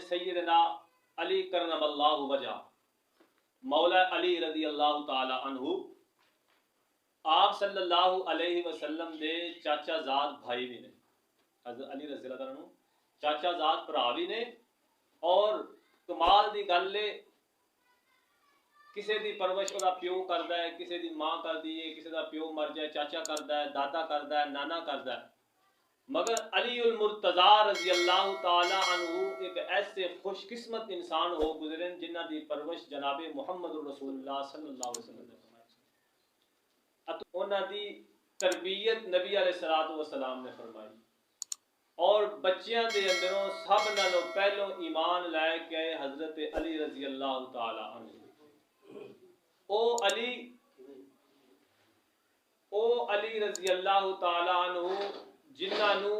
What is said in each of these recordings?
سیدنا علی کرم اللہ وجہ مولا علی رضی اللہ تعالی عنہ آپ صلی اللہ علیہ وسلم دے چاچا زاد بھائی بھی نے، حضرت علی رضی اللہ عنہ چاچا زاد بھرا بھی نے، اور کمال دی گل ہے کسی دی پرورش دا پیو کردا ہے، کسی دی ماں کردی ہے، کسی دا پیو مر جائے چاچا کردا ہے، دادا کردا ہے، نانا کردا ہے، مگر علی المرتضی رضی اللہ تعالی عنہ ایک ایسے خوش قسمت انسان ہو گزرے جنہ دی پرورش جناب محمد رسول اللہ صلی اللہ علیہ وسلم نے فرمائی، انہاں دی تربیت نبی علیہ الصلوۃ والسلام نے فرمائی، اور بچیاں دے اندروں سب نالوں پہلو ایمان لائے کہ حضرت علی رضی اللہ تعالی عنہ او علی رضی اللہ تعالی عنہ جنہاں نو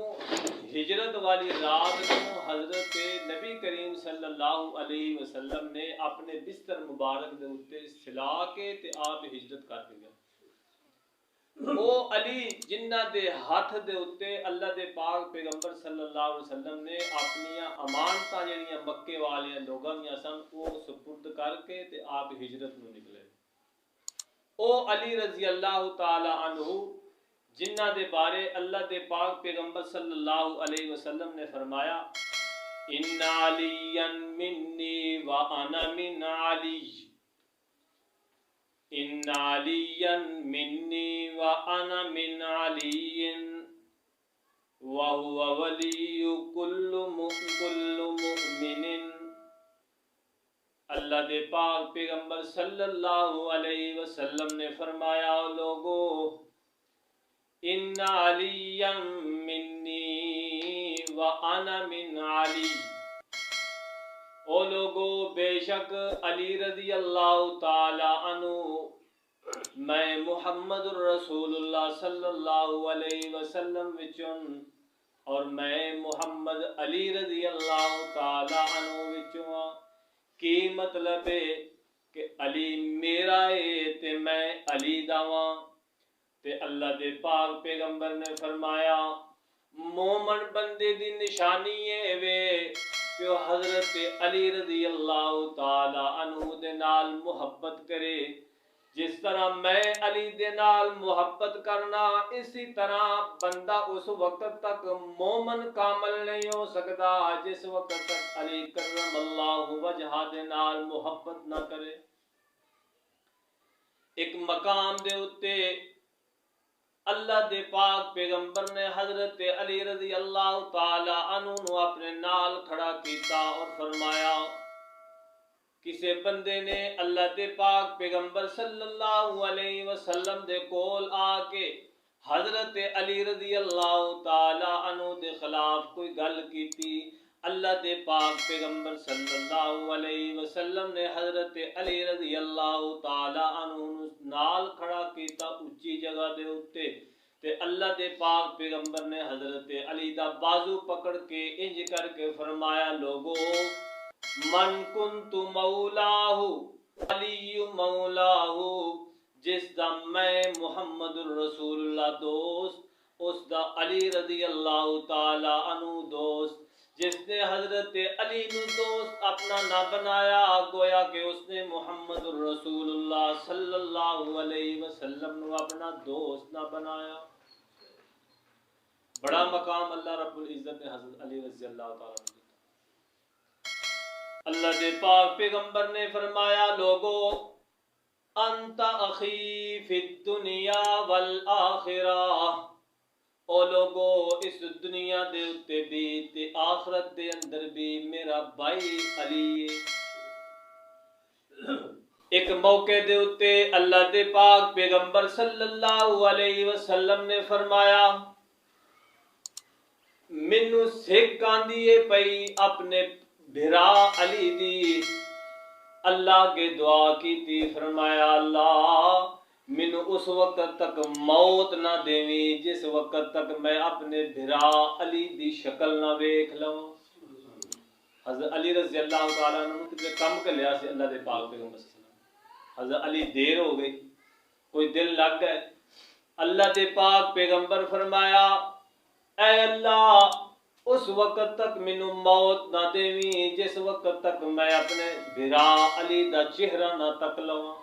ہجرت والی رات نو حضرت نبی کریم صلی اللہ علیہ وسلم نے اپنے بستر مبارک دے اتے سلا کے تے آپ ہجرت کر کے گئے، او علی جنہ دے ہاتھ دے اتے اللہ دے پاک پیغمبر صلی اللہ علیہ وسلم نے اپنی امانتاں جڑیاں مکے والے لوگاں دیاں سن او سپرد کر کے تے آپ ہجرت نو نکلے۔ او علی رضی اللہ تعالی عنہ جنہ دے بارے اللہ دے پاک پیغمبر صلی اللہ علیہ وسلم نے فرمایا ان علی منی وانا من علی، ان علی منی وانا من علی وهو ولی کل مؤمن۔ اللہ دے پاک پیغمبر صلی اللہ علیہ وسلم نے فرمایا لوگو ان علی منی وانا من علی، او لوگو بے شک علی رضی اللہ تعالی عنہ میں محمد رسول اللہ صلی اللہ علیہ وسلم وچوں اور میں محمد علی رضی اللہ تعالی عنہ وچوں۔ کی مطلب ہے کہ علی میرا ہے تے میں علی داواں، تے اللہ دے پاک پیغمبر نے فرمایا مومن بندے دی نشانی ہے وے کہ وہ حضرت علی رضی اللہ تعالی عنہ دے نال محبت کرے، جس طرح میں علی دے نال محبت کرنا اسی طرح بندہ اس وقت تک مومن کامل نہیں ہو سکتا جس وقت تک علی کرم اللہ وجہ دے نال محبت نہ کرے۔ ایک مقام دے اتے اللہ دے پاک پیغمبر نے حضرت علی رضی اللہ تعالی عنہ نو اپنے نال کھڑا کیتا اور فرمایا کسے بندے نے اللہ دے پاک پیغمبر صلی اللہ علیہ وسلم دے کول آ کے حضرت علی رضی اللہ تعالی عنہ دے خلاف کوئی گل کیتی، اللہ دے پاک پیغمبر صلی اللہ علیہ وسلم نے حضرت علی رضی اللہ تعالی عنہ نال کھڑا کیتا اچھی جگہ دے اتے، تے اللہ دے پاک پیغمبر نے حضرت علی دا بازو پکڑ کے انج کر کے فرمایا لوگو من کنت مولاہ علی مولاہ، جس دا میں محمد الرسول اللہ دوست اس دا علی رضی اللہ تعالی عنہ دوست، جس نے حضرت علی نو دوست اپنا نہ بنایا گویا کہ اس نے محمد الرسول اللہ صلی اللہ علیہ وسلم نو اپنا دوست نہ بنایا۔ بڑا مقام اللہ رب العزت نے حضرت علی رضی اللہ تعالی عنہ، اللہ دے پاک پیغمبر نے فرمایا لوگو انت اخی فی الدنیا والآخرہ، او لوگو اس دنیا دے اتے بھی تے آخرت دے اندر بھی میرا بھائی علی ہے۔ ایک موقع دے اتے اللہ دے پاک پیغمبر صلی اللہ علیہ وسلم نے فرمایا مینوں سکھ آندی ہے پئی اپنے بھرا علی دی، اللہ کے دعا کی تھی فرمایا اللہ مینوں اس وقت تک موت نہ دیویں جس وقت تک میں اپنے بھرا علی دی شکل نہ ویکھ لوں۔ حضرت علی رضی اللہ تعالیٰ عنہ کتنے کم کر لیا سے اللہ دے پاک پیغمبر صلی اللہ علیہ وسلم، حضرت علی دیر ہو گئی کوئی دل لگ گئے، اللہ دے پاک پیغمبر فرمایا اے اللہ اس وقت تک مینوں موت نہ دیویں جس وقت تک میں اپنے بھرا علی دا چہرہ نہ تک لواں۔